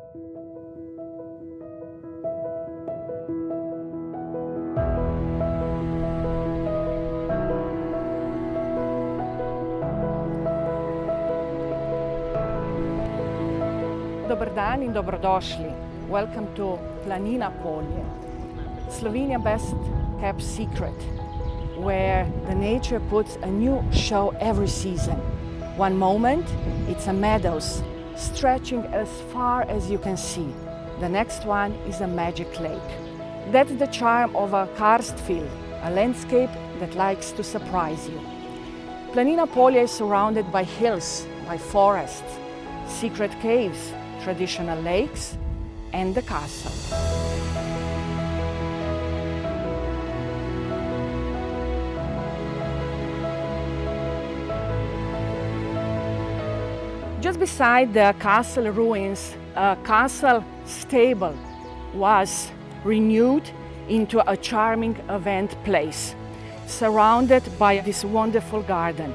Dobar dan in dobrodošli. Welcome to Planina polje, Slovenia's best kept secret, where the nature puts a new show every season. One moment, it's a meadows stretching as far as you can see. The next one is a magic lake. That's the charm of a karst field, a landscape that likes to surprise you. Planina polje is surrounded by hills, by forests, secret caves, traditional lakes, and the castle. Just beside the castle ruins, a castle stable was renewed into a charming event place, surrounded by this wonderful garden.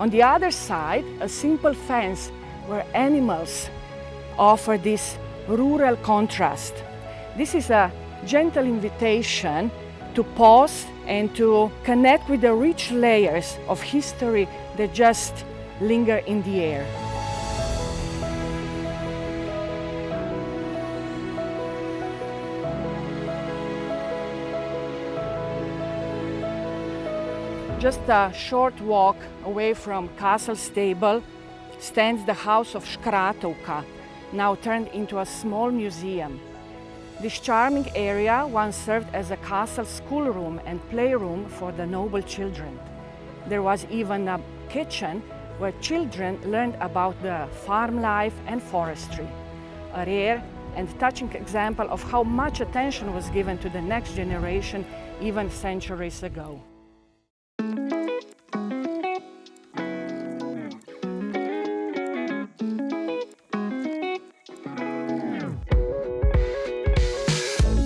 On the other side, a simple fence where animals offer this rural contrast. This is a gentle invitation to pause and to connect with the rich layers of history that just linger in the air. Just a short walk away from Castle Stable stands the House of Škratovka, now turned into a small museum. This charming area once served as a castle schoolroom and playroom for the noble children. There was even a kitchen where children learned about the farm life and forestry. A rare and touching example of how much attention was given to the next generation even centuries ago.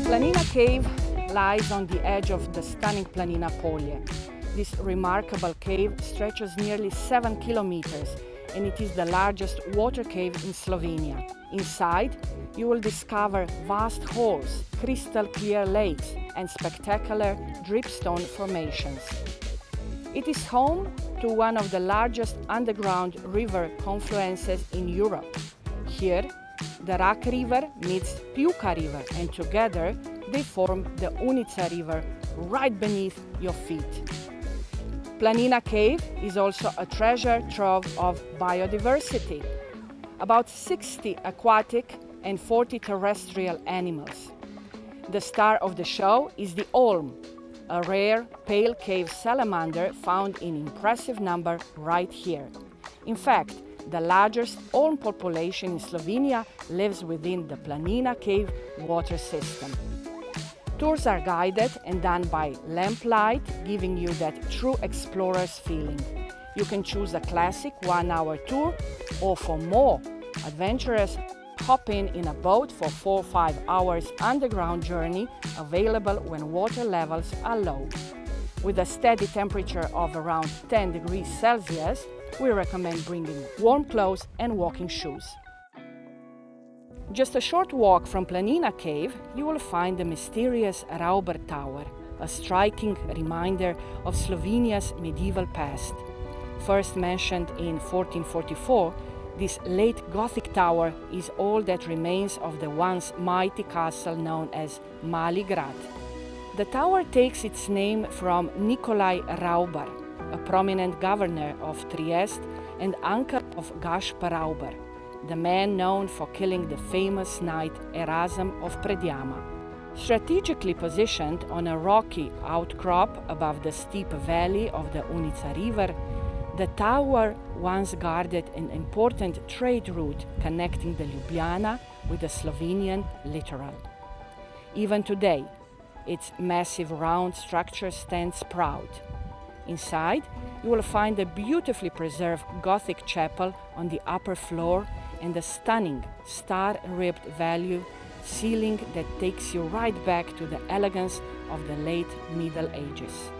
Planina Cave lies on the edge of the stunning Planina polje. This remarkable cave stretches nearly 7 kilometers and it is the largest water cave in Slovenia. Inside, you will discover vast halls, crystal clear lakes and spectacular dripstone formations. It is home to one of the largest underground river confluences in Europe. Here, the Rak River meets Pjuka River and together they form the Unica River right beneath your feet. Planina Cave is also a treasure trove of biodiversity. About 60 aquatic and 40 terrestrial animals. The star of the show is the olm, a rare pale cave salamander found in impressive number right here. In fact, the largest olm population in Slovenia lives within the Planina Cave water system. Tours are guided and done by lamplight, giving you that true explorer's feeling. You can choose a classic 1-hour tour, or for more adventurous, hop in a boat for 4 or 5 hours underground journey, available when water levels are low. With a steady temperature of around 10 degrees Celsius, we recommend bringing warm clothes and walking shoes. Just a short walk from Planina Cave, you will find the mysterious Ravbarjev Tower, a striking reminder of Slovenia's medieval past. First mentioned in 1444, this late Gothic tower is all that remains of the once mighty castle known as Mali Grad. The tower takes its name from Nikolai Ravbar, a prominent governor of Trieste and uncle of Gaspar Ravbar, the man known for killing the famous knight Erasm of Predjama. Strategically positioned on a rocky outcrop above the steep valley of the Unica River, the tower once guarded an important trade route connecting the Ljubljana with the Slovenian littoral. Even today, its massive round structure stands proud. Inside, you will find a beautifully preserved Gothic chapel on the upper floor and a stunning star-ribbed value ceiling that takes you right back to the elegance of the late Middle Ages.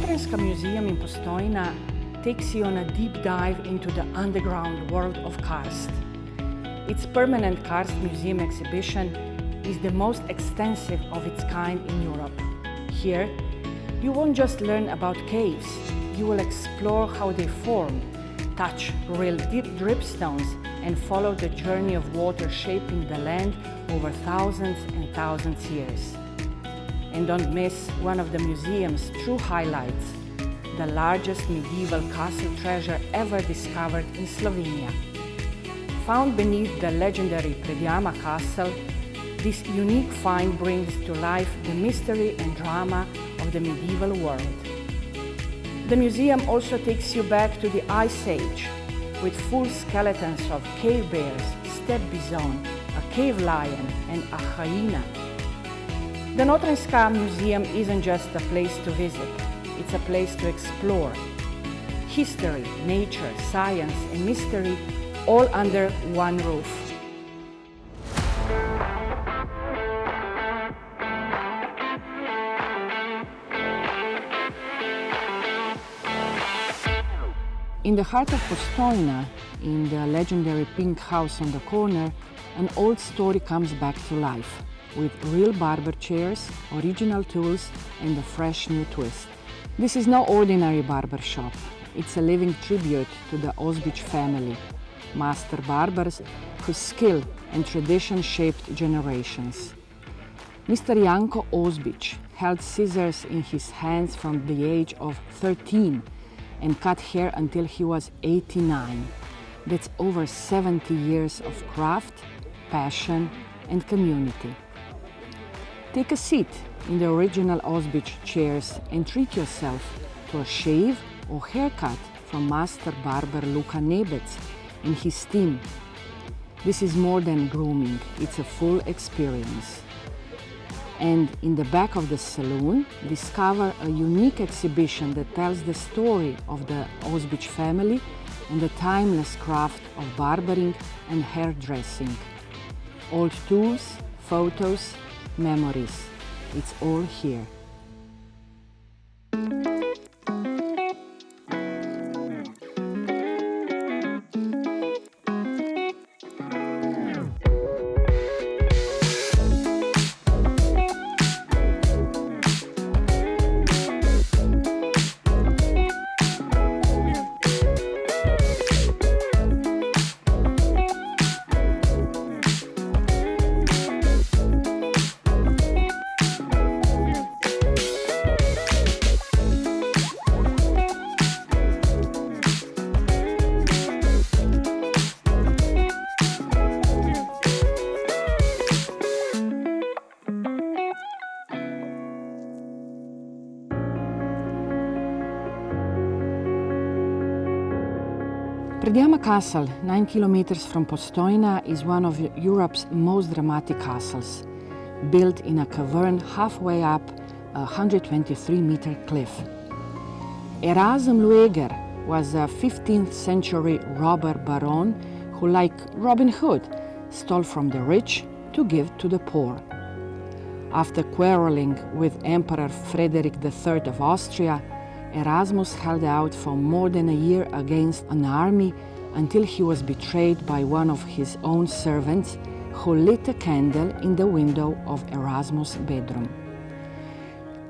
Notranjska Museum in Postojna takes you on a deep dive into the underground world of karst. Its permanent karst museum exhibition is the most extensive of its kind in Europe. Here, you won't just learn about caves, you will explore how they formed, touch real deep dripstones, and follow the journey of water shaping the land over thousands and thousands of years. And don't miss one of the museum's true highlights, the largest medieval castle treasure ever discovered in Slovenia. Found beneath the legendary Predjama Castle, this unique find brings to life the mystery and drama of the medieval world. The museum also takes you back to the Ice Age, with full skeletons of cave bears, steppe bison, a cave lion, and a hyena. The Notranjska Museum isn't just a place to visit, it's a place to explore. History, nature, science, and mystery all under one roof. In the heart of Postojna, in the legendary pink house on the corner, an old story comes back to life, with real barber chairs, original tools, and a fresh new twist. This is no ordinary barber shop. It's a living tribute to the Ozbič family, master barbers whose skill and tradition shaped generations. Mr. Janko Ozbič held scissors in his hands from the age of 13 and cut hair until he was 89. That's over 70 years of craft, passion, and community. Take a seat in the original Ozbič chairs and treat yourself to a shave or haircut from master barber Luka Nebec and his team. This is more than grooming, it's a full experience. And in the back of the saloon, discover a unique exhibition that tells the story of the Ozbič family and the timeless craft of barbering and hairdressing. Old tools, photos, memories. It's all here. Predjama Castle, 9 kilometers from Postojna, is one of Europe's most dramatic castles, built in a cavern halfway up a 123-meter cliff. Erasm Lueger was a 15th century robber baron who, like Robin Hood, stole from the rich to give to the poor. After quarreling with Emperor Frederick III of Austria, Erasmus held out for more than a year against an army until he was betrayed by one of his own servants who lit a candle in the window of Erasmus' bedroom.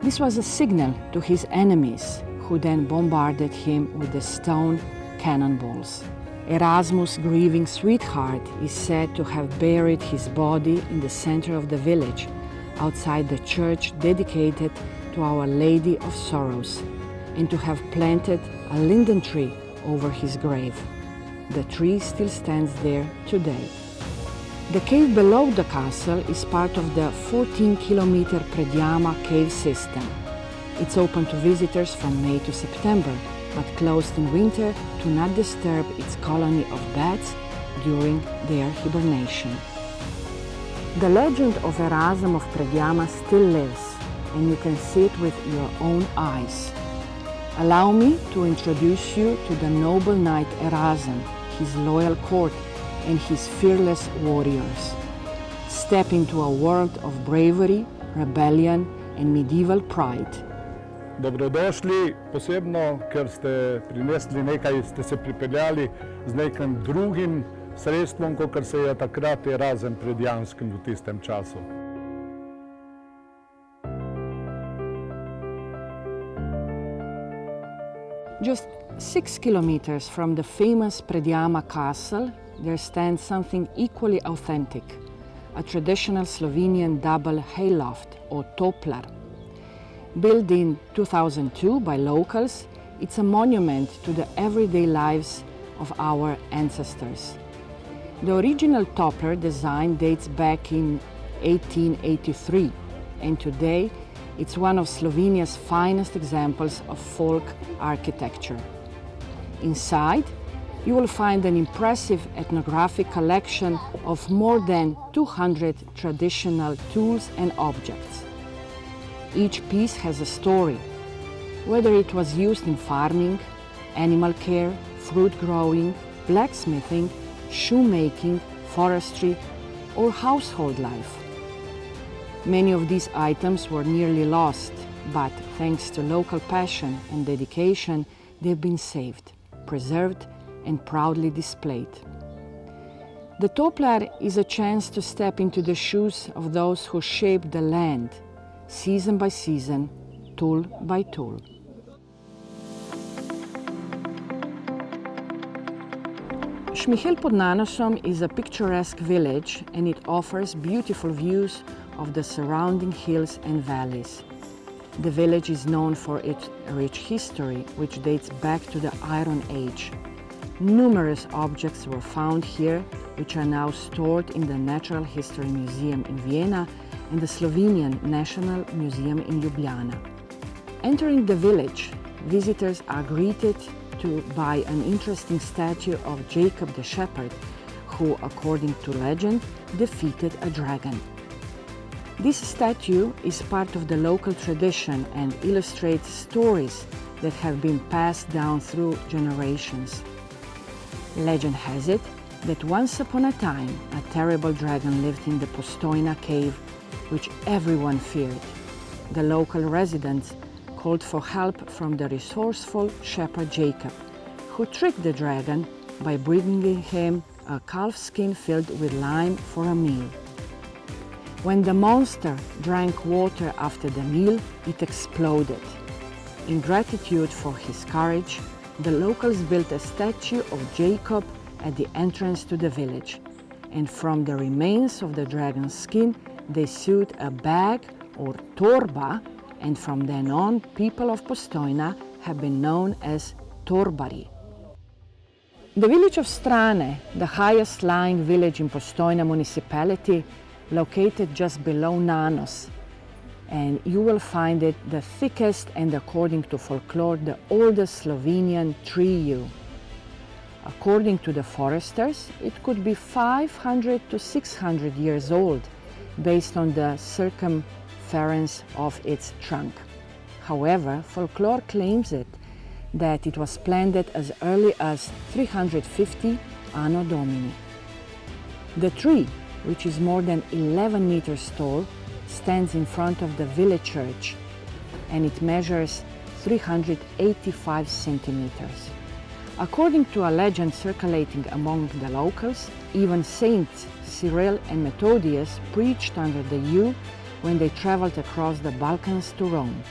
This was a signal to his enemies, who then bombarded him with the stone cannonballs. Erasmus' grieving sweetheart is said to have buried his body in the center of the village, outside the church dedicated to Our Lady of Sorrows, and to have planted a linden tree over his grave. The tree still stands there today. The cave below the castle is part of the 14-kilometer Predjama cave system. It's open to visitors from May to September, but closed in winter to not disturb its colony of bats during their hibernation. The legend of Erasm of Predjama still lives, and you can see it with your own eyes. Allow me to introduce you to the noble knight Erasm, his loyal court, and his fearless warriors. Step into a world of bravery, rebellion, and medieval pride. Dobrodošli, posebno, ker ste prinesli nekaj, ste se pripeljali z nekim drugim sredstvom, kot se je takrat razen predjamskim v tistem času. Just 6 kilometers from the famous Predjama Castle, there stands something equally authentic, a traditional Slovenian double hayloft or Toplar. Built in 2002 by locals, it's a monument to the everyday lives of our ancestors. The original Toplar design dates back in 1883, and today it's one of Slovenia's finest examples of folk architecture. Inside, you will find an impressive ethnographic collection of more than 200 traditional tools and objects. Each piece has a story, whether it was used in farming, animal care, fruit growing, blacksmithing, shoemaking, forestry, or household life. Many of these items were nearly lost, but thanks to local passion and dedication, they've been saved, preserved, and proudly displayed. The Toplar is a chance to step into the shoes of those who shaped the land, season by season, tool by tool. Šmihel pod Nanosom is a picturesque village, and it offers beautiful views of the surrounding hills and valleys. The village is known for its rich history, which dates back to the Iron Age. Numerous objects were found here, which are now stored in the Natural History Museum in Vienna and the Slovenian National Museum in Ljubljana. Entering the village, visitors are greeted by an interesting statue of Jacob the Shepherd, who, according to legend, defeated a dragon. This statue is part of the local tradition and illustrates stories that have been passed down through generations. Legend has it that once upon a time, a terrible dragon lived in the Postojna cave, which everyone feared. The local residents called for help from the resourceful shepherd Jacob, who tricked the dragon by bringing him a calf skin filled with lime for a meal. When the monster drank water after the meal, it exploded. In gratitude for his courage, the locals built a statue of Jacob at the entrance to the village, and from the remains of the dragon's skin, they sewed a bag or torba, and from then on, people of Postojna have been known as torbari. The village of Strane, the highest lying village in Postojna municipality, located just below Nanos, and you will find it the thickest and, according to folklore, the oldest Slovenian tree yew. According to the foresters, it could be 500 to 600 years old, based on the circumference of its trunk. However, folklore claims that it was planted as early as 350 Anno Domini. The tree, which is more than 11 meters tall, stands in front of the village church, and it measures 385 centimeters. According to a legend circulating among the locals, even Saints Cyril and Methodius preached under the yew when they traveled across the Balkans to Rome.